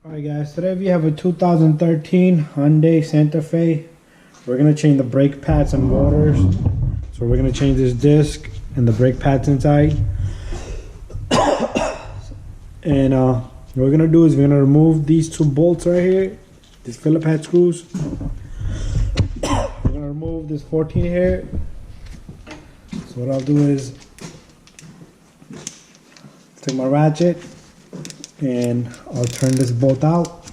Alright guys, today we have a 2013 Hyundai Santa Fe. We're going to change the brake pads and motors. So we're going to change this disc and the brake pads inside. And what we're going to do is we're going to remove these two bolts right here. These Phillip head screws. We're going to remove this 14 here. So what I'll do is take my ratchet and I'll turn this bolt out.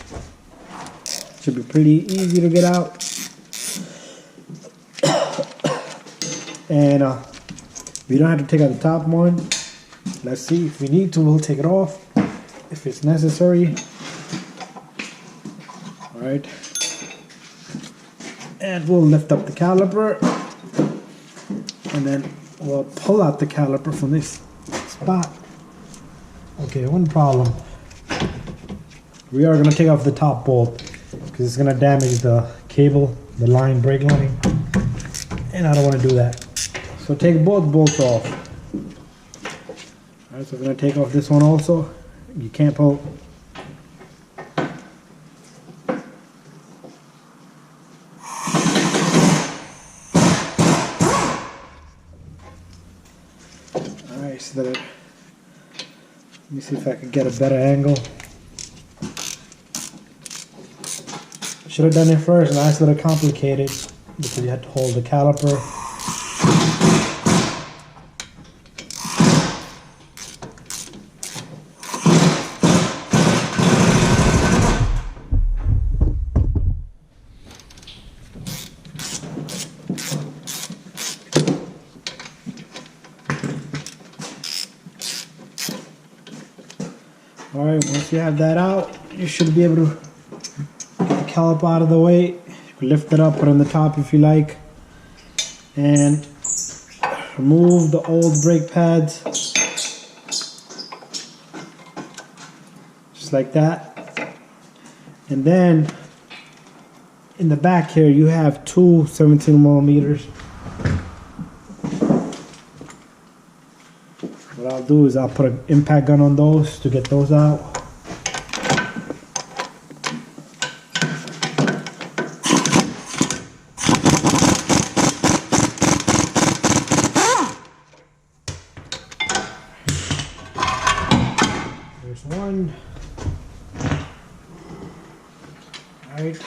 Should be pretty easy to get out. And we don't have to take out the top one. Let's see, if we need to, we'll take it off if it's necessary. Alright. And we'll lift up the caliper. And then we'll pull out the caliper from this spot. Okay, one problem. We are going to take off the top bolt because it's going to damage the cable, the line, brake line, and I don't want to do that. So take both bolts off. Alright, so we're going to take off this one also. You can't pull. Alright, so that let me see if I can get a better angle. Should have done it first, now it's a little complicated because you had to hold the caliper. Alright, once you have that out, you should be able to get the caliper out of the way. You can lift it up, put it on the top if you like, and remove the old brake pads, just like that. And then in the back here you have two 17 millimeters. What I'll do is I'll put an impact gun on those to get those out. There's one. Alright.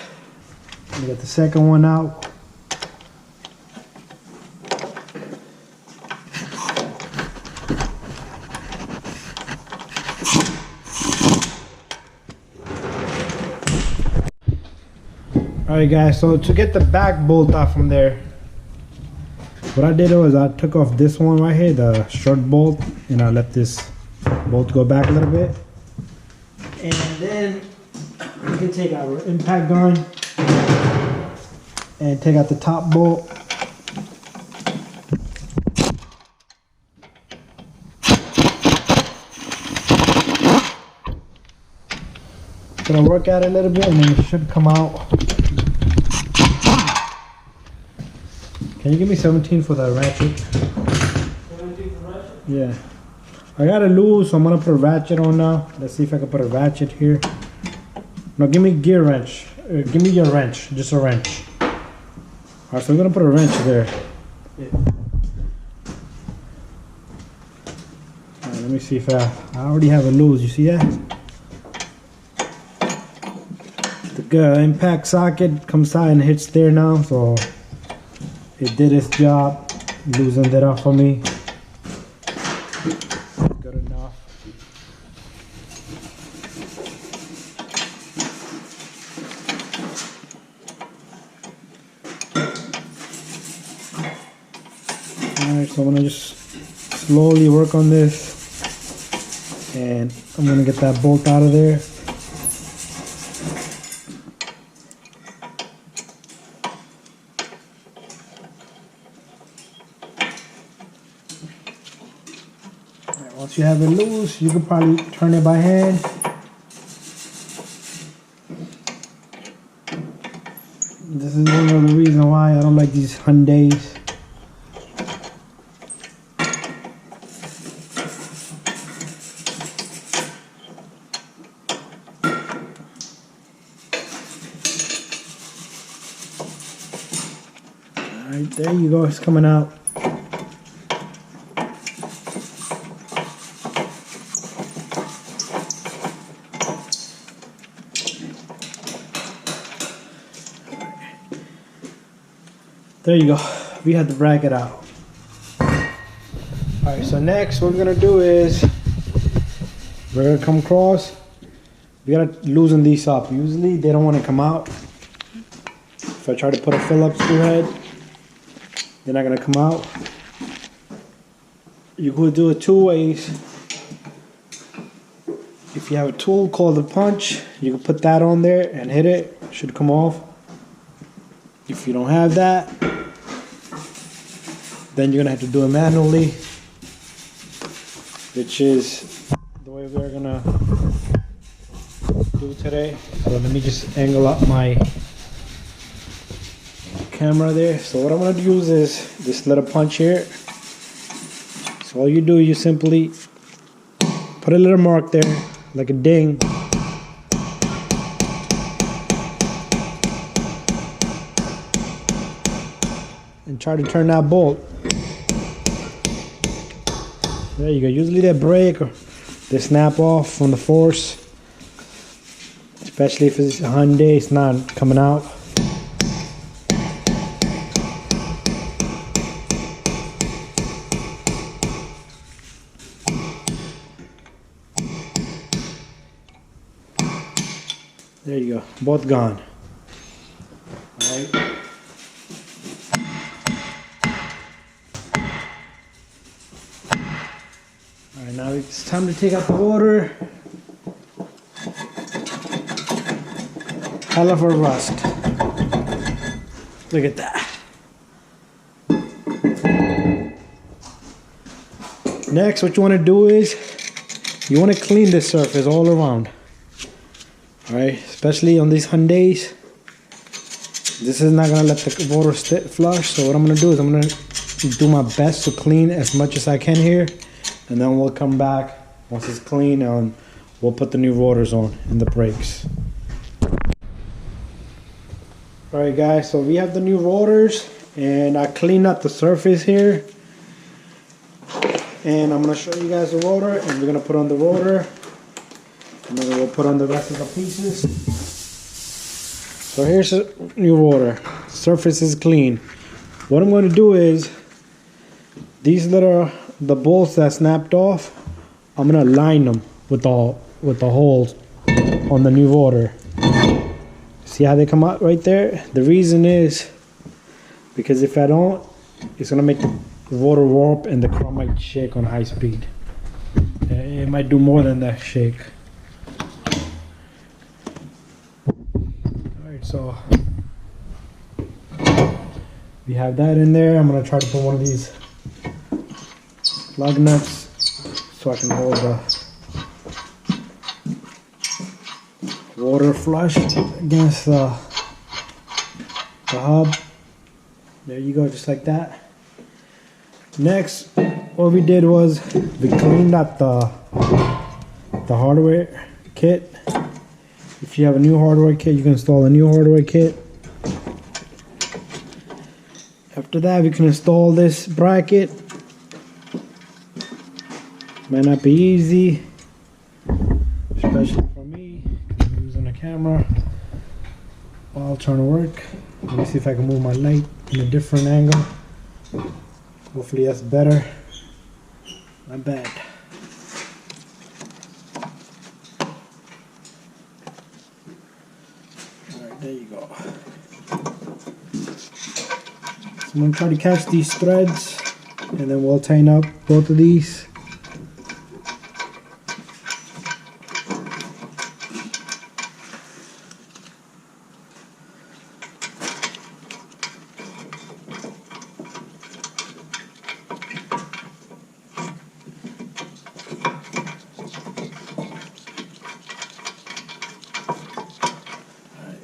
Let me get the second one out. Alright guys, so to get the back bolt off from there, what I did was I took off this one right here, the short bolt, and I let this bolt go back a little bit. And then we can take our impact gun and take out the top bolt. Gonna work at it a little bit and then it should come out. Can you give me 17 for the ratchet? 17 for ratchet? Yeah. I got it loose, so I'm gonna put a ratchet on now. Let's see if I can put a ratchet here. No, give me gear wrench. Give me your wrench, just a wrench. Alright, so we're gonna put a wrench there. Yeah. Alright, let me see if I already have it loose. You see that? The impact socket comes out and hits there now, so it did its job, loosened it up for me. Good enough. Alright, so I'm gonna just slowly work on this, and I'm gonna get that bolt out of there. Once you have it loose, you can probably turn it by hand. This is one of the reasons why I don't like these Hyundais. There you go, it's coming out. There you go. We have the bracket out. Alright, so next what we're gonna do is we're gonna come across. We gotta loosen these up. Usually they don't want to come out. If I try to put a Phillips screw head, they're not gonna come out. You could do it two ways. If you have a tool called a punch, you can put that on there and hit it. It should come off. If you don't have that, then you're gonna have to do it manually, which is the way we're gonna do today. So let me just angle up my camera there. So what I'm gonna use is this little punch here. So all you do, you simply put a little mark there, like a ding. And try to turn that bolt. There you go. Usually they break or they snap off from the force. Especially if it's a Hyundai, it's not coming out. There you go. Both gone. Alright. Alright, now it's time to take out the water. Caliper rust. Look at that. Next, what you want to do is you want to clean this surface all around. Alright, especially on these Hyundais. This is not going to let the water flush. So what I'm going to do is I'm going to do my best to clean as much as I can here. And then we'll come back once it's clean and we'll put the new rotors on and the brakes. Alright guys, so we have the new rotors and I cleaned up the surface here. And I'm going to show you guys the rotor and we're going to put on the rotor. And then we'll put on the rest of the pieces. So here's a new rotor. Surface is clean. What I'm going to do is the bolts that snapped off, I'm going to line them with the holes on the new rotor. See how they come out right there? The reason is because if I don't, it's going to make the rotor warp and the car might shake on high speed. It might do more than that shake. Alright, so we have that in there. I'm going to try to put one of these lug nuts so I can hold the water flush against the hub. There you go, just like that. Next, what we did was we cleaned up the hardware kit. If you have a new hardware kit, you can install a new hardware kit. After that, we can install this bracket. Might not be easy, especially for me, because I'm using a camera. I'll try to work. Let me see if I can move my light in a different angle. Hopefully that's better. Not bad. Alright, there you go. So I'm going to try to catch these threads and then we'll tighten up both of these.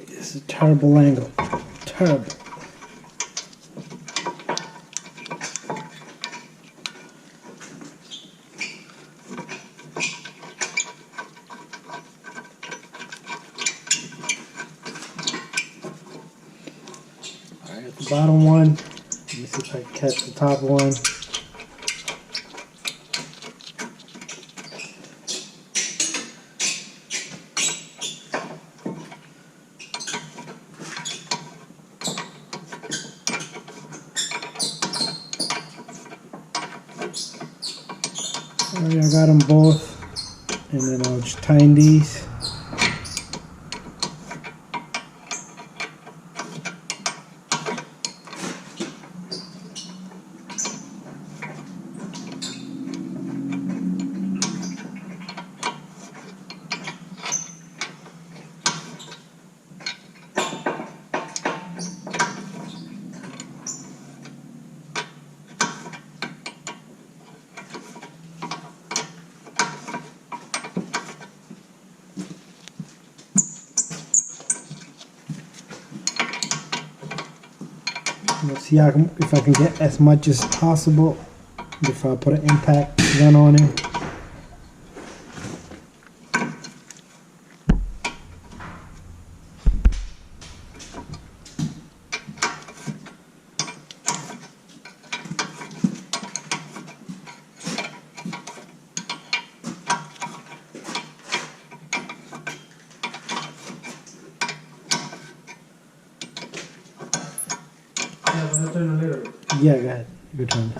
This is a terrible angle. Terrible. Alright, the bottom one Let me see if I can catch the top one. Alright, I got them both, and then I'll just tighten these. Let's see if I can get as much as possible before I put an impact gun on him. Yeah, go ahead. Your turn.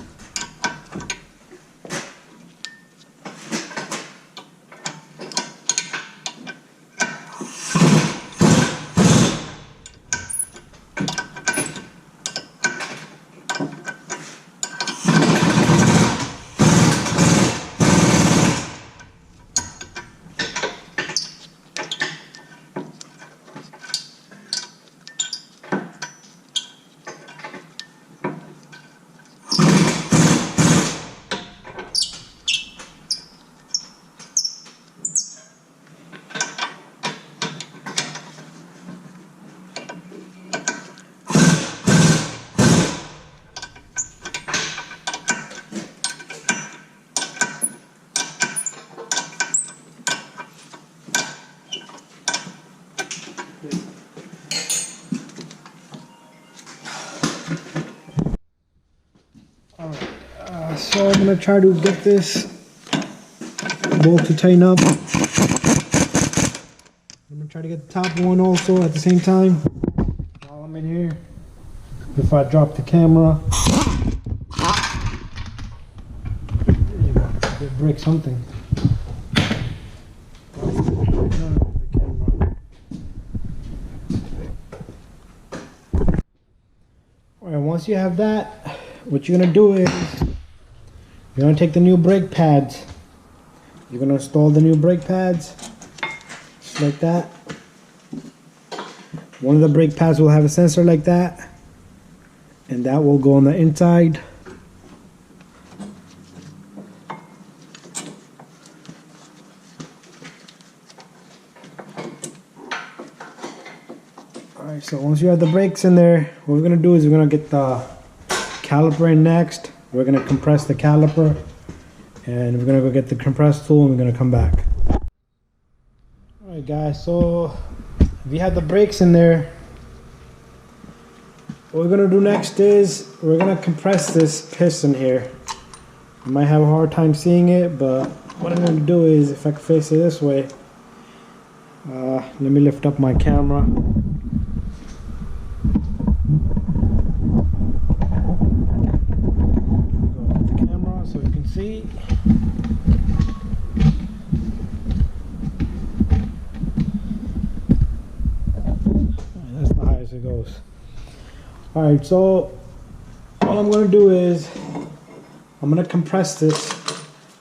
So I'm going to try to get this bolt to tighten up. I'm going to try to get the top one also at the same time while I'm in here before I drop the camera. It break something. Alright, once you have that, what you're going to do is you're going to take the new brake pads. You're going to install the new brake pads, just like that. One of the brake pads will have a sensor like that, and that will go on the inside. Alright, so once you have the brakes in there, what we're going to do is we're going to get the caliper in next. We're going to compress the caliper, and we're going to go get the compress tool, and we're going to come back. Alright guys, so if you have the brakes in there, what we're going to do next is we're going to compress this piston here. You might have a hard time seeing it, but what I'm going to do is, if I can face it this way, let me lift up my camera. So you can see. That's the highest it goes. Alright, so all I'm going to do is I'm going to compress this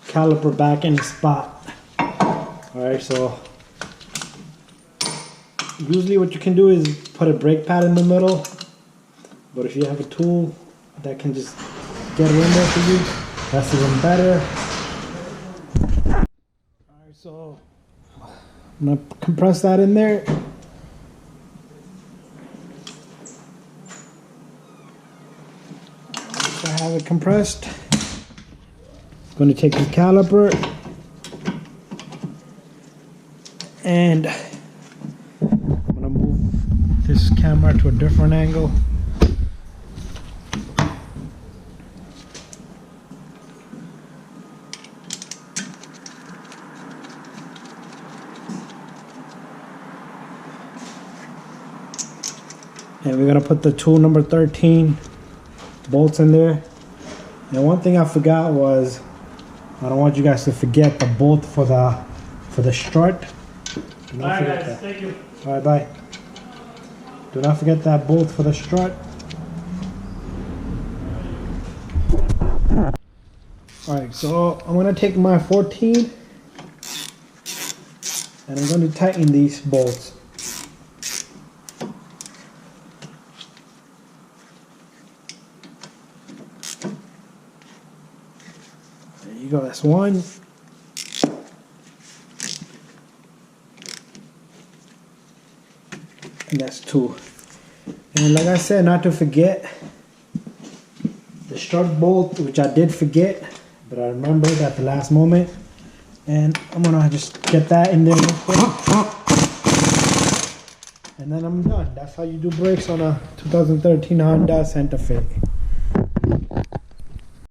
caliper back in the spot. Alright, so usually what you can do is put a brake pad in the middle, but if you have a tool that can just get it in there for you, that's even better. Alright, so I'm going to compress that in there. Once I have it compressed, I'm going to take the caliper and I'm going to move this camera to a different angle. And we're gonna put the two number 13 bolts in there. And one thing I forgot was, I don't want you guys to forget the bolt for the strut. Do not forget guys, that. thank you. All right, bye. Do not forget that bolt for the strut. All right, so I'm gonna take my 14 and I'm going to tighten these bolts. There you go, that's one. And that's two. And like I said, not to forget the strut bolt, which I did forget, but I remembered at the last moment. And I'm gonna just get that in there real quick. And then I'm done. That's how you do brakes on a 2013 Hyundai Santa Fe.